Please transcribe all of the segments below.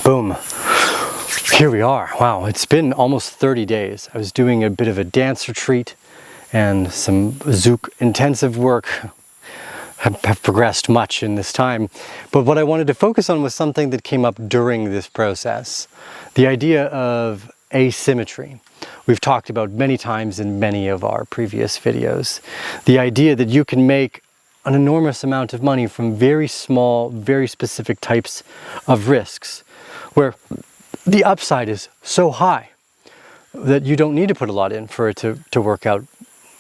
Boom. Here we are. Wow, it's been almost 30 days. I was doing a bit of a dance retreat and some Zouk intensive work. Have progressed much in this time. But what I wanted to focus on was something that came up during this process. The idea of asymmetry. We've talked about many times in many of our previous videos. The idea that you can make an enormous amount of money from very small, very specific types of risks, where the upside is so high that you don't need to put a lot in for it to work out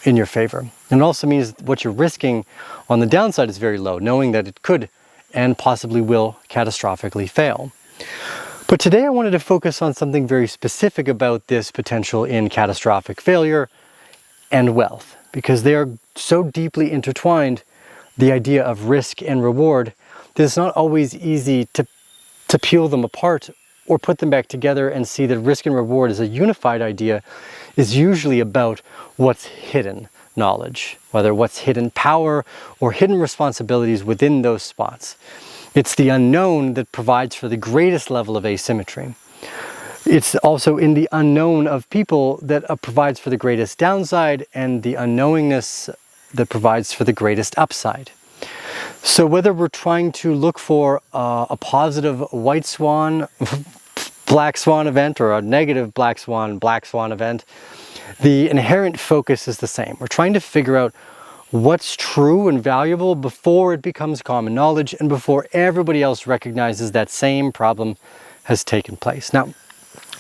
in your favor. And it also means what you're risking on the downside is very low, knowing that it could and possibly will catastrophically fail. But today I wanted to focus on something very specific about this potential in catastrophic failure and wealth, because they are so deeply intertwined, the idea of risk and reward, that it's not always easy to peel them apart or put them back together and see that risk and reward as a unified idea is usually about what's hidden knowledge, whether what's hidden power or hidden responsibilities within those spots. It's the unknown that provides for the greatest level of asymmetry. It's also in the unknown of people that provides for the greatest downside, and the unknowingness that provides for the greatest upside. So whether we're trying to look for a positive white swan, black swan event, or a negative black swan event, the inherent focus is the same. We're trying to figure out what's true and valuable before it becomes common knowledge and before everybody else recognizes that same problem has taken place. Now,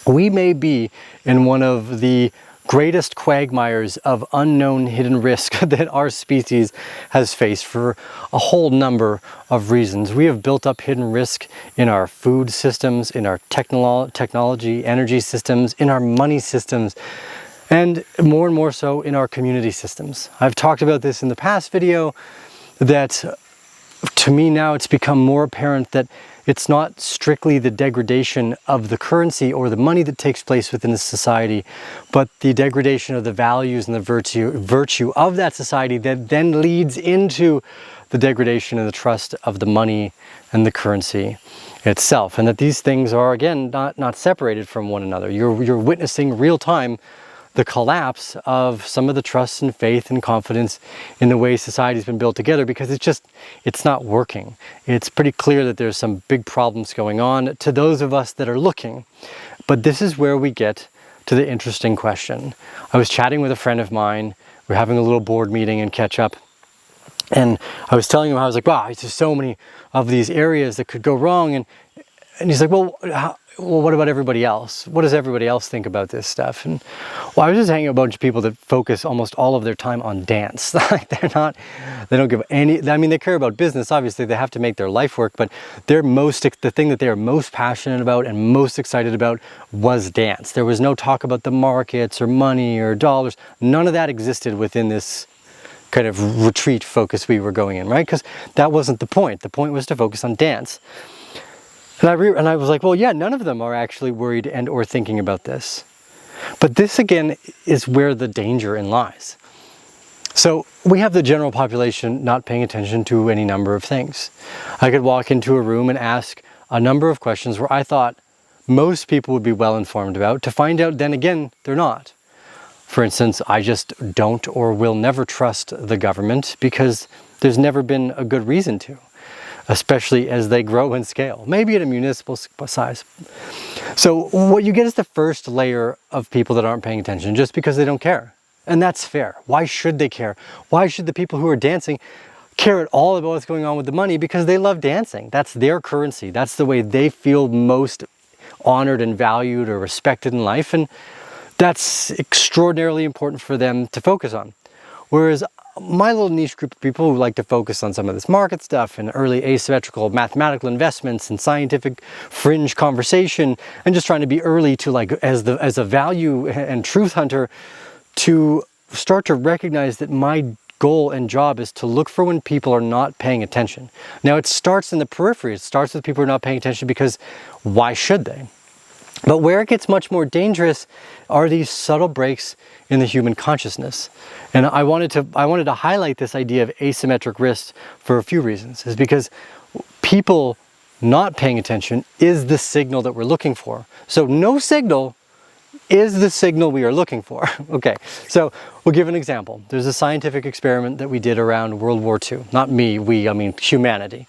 we may be in one of the greatest quagmires of unknown hidden risk that our species has faced for a whole number of reasons. We have built up hidden risk in our food systems, in our technology, energy systems, in our money systems, and more so in our community systems. I've talked about this in the past video, that to me now it's become more apparent that it's not strictly the degradation of the currency or the money that takes place within a society, but the degradation of the values and the virtue of that society that then leads into the degradation and the trust of the money and the currency itself. And that these things are, again, not separated from one another. You're witnessing real time the collapse of some of the trust and faith and confidence in the way society's been built together, because it's not working. It's pretty clear that there's some big problems going on to those of us that are looking. But this is where we get to the interesting question. I was chatting with a friend of mine. We're having a little board meeting and catch up. And I was telling him, I was like, wow, there's so many of these areas that could go wrong. And he's like, well, what about everybody else? What does everybody else think about this stuff? And well, I was just hanging with a bunch of people that focus almost all of their time on dance. Like they don't give any, I mean, they care about business. Obviously they have to make their life work, but the thing that they are most passionate about and most excited about was dance. There was no talk about the markets or money or dollars. None of that existed within this kind of retreat focus we were going in, right? Because that wasn't the point. The point was to focus on dance. And I was like, well, yeah, none of them are actually worried and or thinking about this. But this, again, is where the danger in lies. So we have the general population not paying attention to any number of things. I could walk into a room and ask a number of questions where I thought most people would be well informed about, to find out then again, they're not. For instance, I just don't or will never trust the government because there's never been a good reason to, especially as they grow and scale, maybe at a municipal size. So what you get is the first layer of people that aren't paying attention just because they don't care. And that's fair. Why should they care? Why should the people who are dancing care at all about what's going on with the money? Because they love dancing. That's their currency. That's the way they feel most honored and valued or respected in life. And that's extraordinarily important for them to focus on. Whereas my little niche group of people who like to focus on some of this market stuff and early asymmetrical mathematical investments and scientific fringe conversation, and just trying to be early to, like, as a value and truth hunter, to start to recognize that my goal and job is to look for when people are not paying attention. Now, it starts in the periphery. It starts with people who are not paying attention because why should they? But where it gets much more dangerous are these subtle breaks in the human consciousness. And I wanted to highlight this idea of asymmetric risk for a few reasons. Is because people not paying attention is the signal that we're looking for. So no signal is the signal we are looking for. Okay, so we'll give an example. There's a scientific experiment that we did around World War II. Not me, I mean humanity.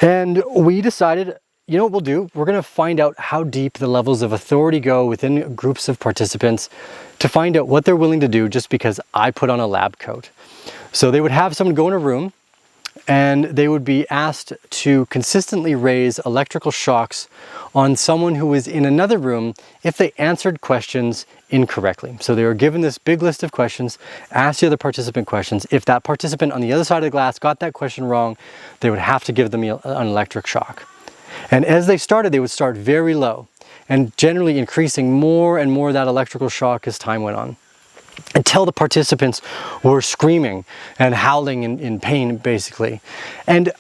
And we decided, you know what we'll do? We're going to find out how deep the levels of authority go within groups of participants to find out what they're willing to do just because I put on a lab coat. So they would have someone go in a room and they would be asked to consistently raise electrical shocks on someone who was in another room if they answered questions incorrectly. So they were given this big list of questions, asked the other participant questions. If that participant on the other side of the glass got that question wrong, they would have to give them an electric shock. And as they started, they would start very low and generally increasing more and more that electrical shock as time went on, until the participants were screaming and howling in pain, basically. And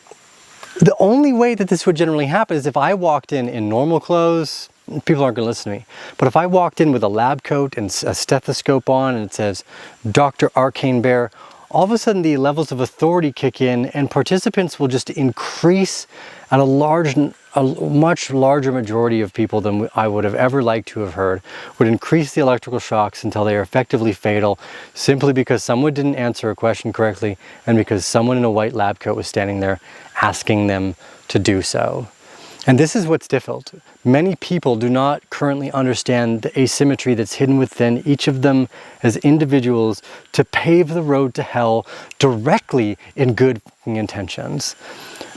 the only way that this would generally happen is if I walked in normal clothes, people aren't going to listen to me. But if I walked in with a lab coat and a stethoscope on and it says, Dr. Arcane Bear, all of a sudden the levels of authority kick in and participants will just increase at a much larger majority of people than I would have ever liked to have heard, would increase the electrical shocks until they are effectively fatal, simply because someone didn't answer a question correctly and because someone in a white lab coat was standing there asking them to do so. And this is what's difficult. Many people do not currently understand the asymmetry that's hidden within each of them as individuals to pave the road to hell directly in good intentions.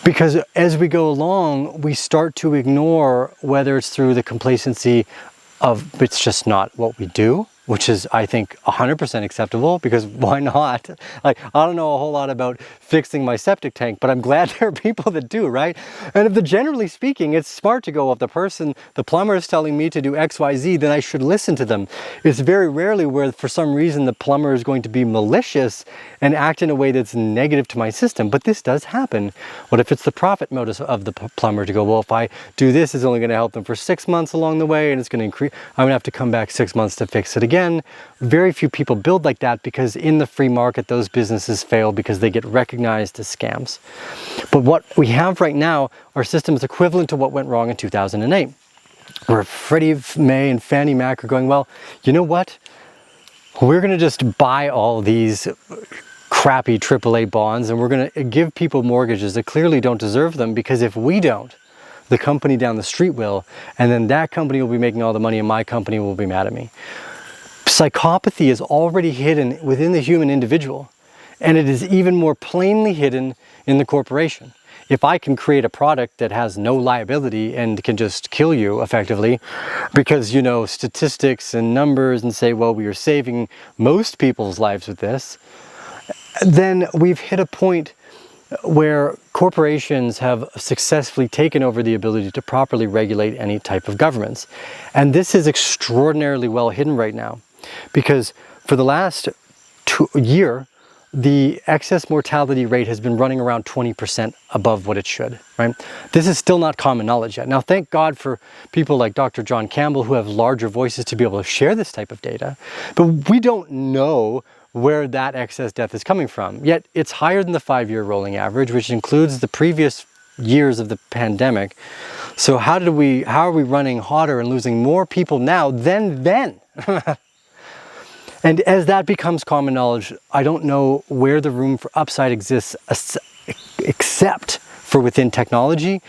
Because as we go along, we start to ignore whether it's through the complacency of it's just not what we do, which is, I think, 100% acceptable, because why not? Like, I don't know a whole lot about fixing my septic tank, but I'm glad there are people that do, right? And if generally speaking, it's smart to go, if the plumber is telling me to do X, Y, Z, then I should listen to them. It's very rarely where for some reason the plumber is going to be malicious and act in a way that's negative to my system, but this does happen. What if it's the profit motive of the plumber to go, well, if I do this, it's only going to help them for 6 months along the way, and it's going to increase, I'm going to have to come back 6 months to fix it again. Very few people build like that, because in the free market, those businesses fail because they get recognized as scams. But what we have right now are systems equivalent to what went wrong in 2008, where Freddie Mae and Fannie Mac are going, well, you know what? We're going to just buy all these crappy AAA bonds and we're going to give people mortgages that clearly don't deserve them, because if we don't, the company down the street will, and then that company will be making all the money and my company will be mad at me. Psychopathy is already hidden within the human individual, and it is even more plainly hidden in the corporation. If I can create a product that has no liability and can just kill you effectively because, you know, statistics and numbers, and say, well, we are saving most people's lives with this, then we've hit a point where corporations have successfully taken over the ability to properly regulate any type of governments. And this is extraordinarily well hidden right now, because for the last year, the excess mortality rate has been running around 20% above what it should, right? This is still not common knowledge yet. Now, thank God for people like Dr. John Campbell, who have larger voices to be able to share this type of data, but we don't know where that excess death is coming from. Yet it's higher than the 5-year rolling average, which includes the previous years of the pandemic. So how are we running hotter and losing more people now than then? And as that becomes common knowledge, I don't know where the room for upside exists except for within technology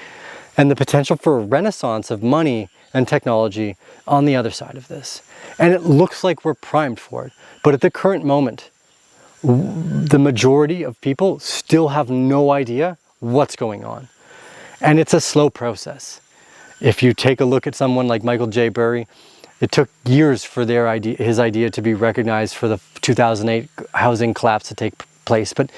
and the potential for a renaissance of money and technology on the other side of this. And it looks like we're primed for it. But at the current moment, the majority of people still have no idea what's going on. And it's a slow process. If you take a look at someone like Michael J. Burry, it took years for his idea to be recognized, for the 2008 housing collapse to take place. But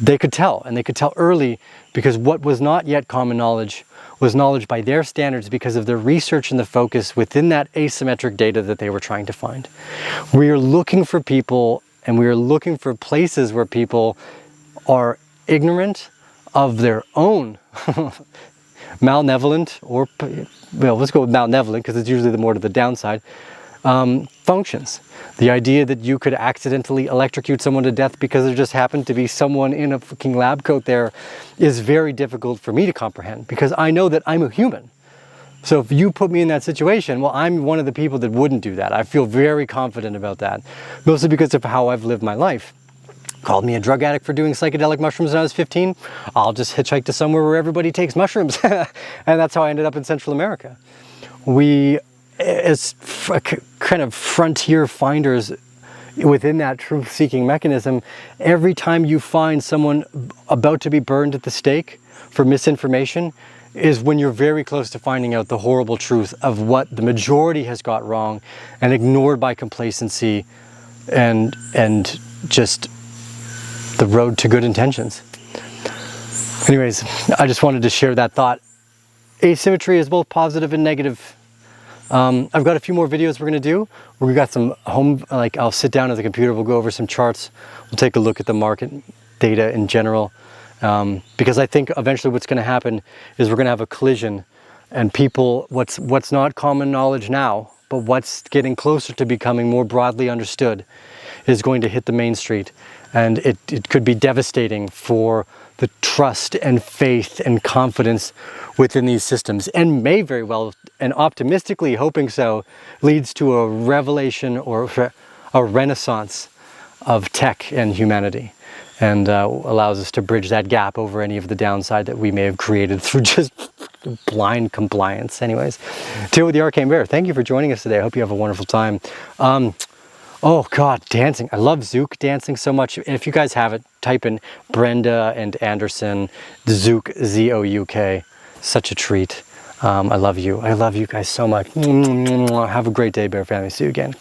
they could tell, and they could tell early, because what was not yet common knowledge was knowledge by their standards, because of the research and the focus within that asymmetric data that they were trying to find. We are looking for people, and we are looking for places where people are ignorant of their own malevolent, or, well, let's go with malevolent because it's usually the more to the downside, functions. The idea that you could accidentally electrocute someone to death because there just happened to be someone in a fucking lab coat there is very difficult for me to comprehend, because I know that I'm a human. So if you put me in that situation, well, I'm one of the people that wouldn't do that. I feel very confident about that, mostly because of how I've lived my life. Called me a drug addict for doing psychedelic mushrooms when I was 15. I'll just hitchhike to somewhere where everybody takes mushrooms. And that's how I ended up in Central America. We, as kind of frontier finders within that truth-seeking mechanism, every time you find someone about to be burned at the stake for misinformation is when you're very close to finding out the horrible truth of what the majority has got wrong and ignored by complacency and just the road to good intentions. Anyways, I just wanted to share that thought. Asymmetry is both positive and negative. I've got a few more videos we're going to do. We've got some I'll sit down at the computer, we'll go over some charts, we'll take a look at the market data in general. Because I think eventually what's going to happen is we're going to have a collision, and people, what's not common knowledge now, but what's getting closer to becoming more broadly understood, is going to hit the main street. And it could be devastating for the trust and faith and confidence within these systems, and may very well, and optimistically hoping so, leads to a revelation or a renaissance of tech and humanity, and allows us to bridge that gap over any of the downside that we may have created through just blind compliance. Anyways, Teal with the Arcane Bear, thank you for joining us today. I hope you have a wonderful time. Oh God, dancing. I love Zouk dancing so much. And if you guys have it, type in Brenda and Anderson, Zouk, Z-O-U-K. Such a treat. I love you. I love you guys so much. Have a great day, Bear Family. See you again.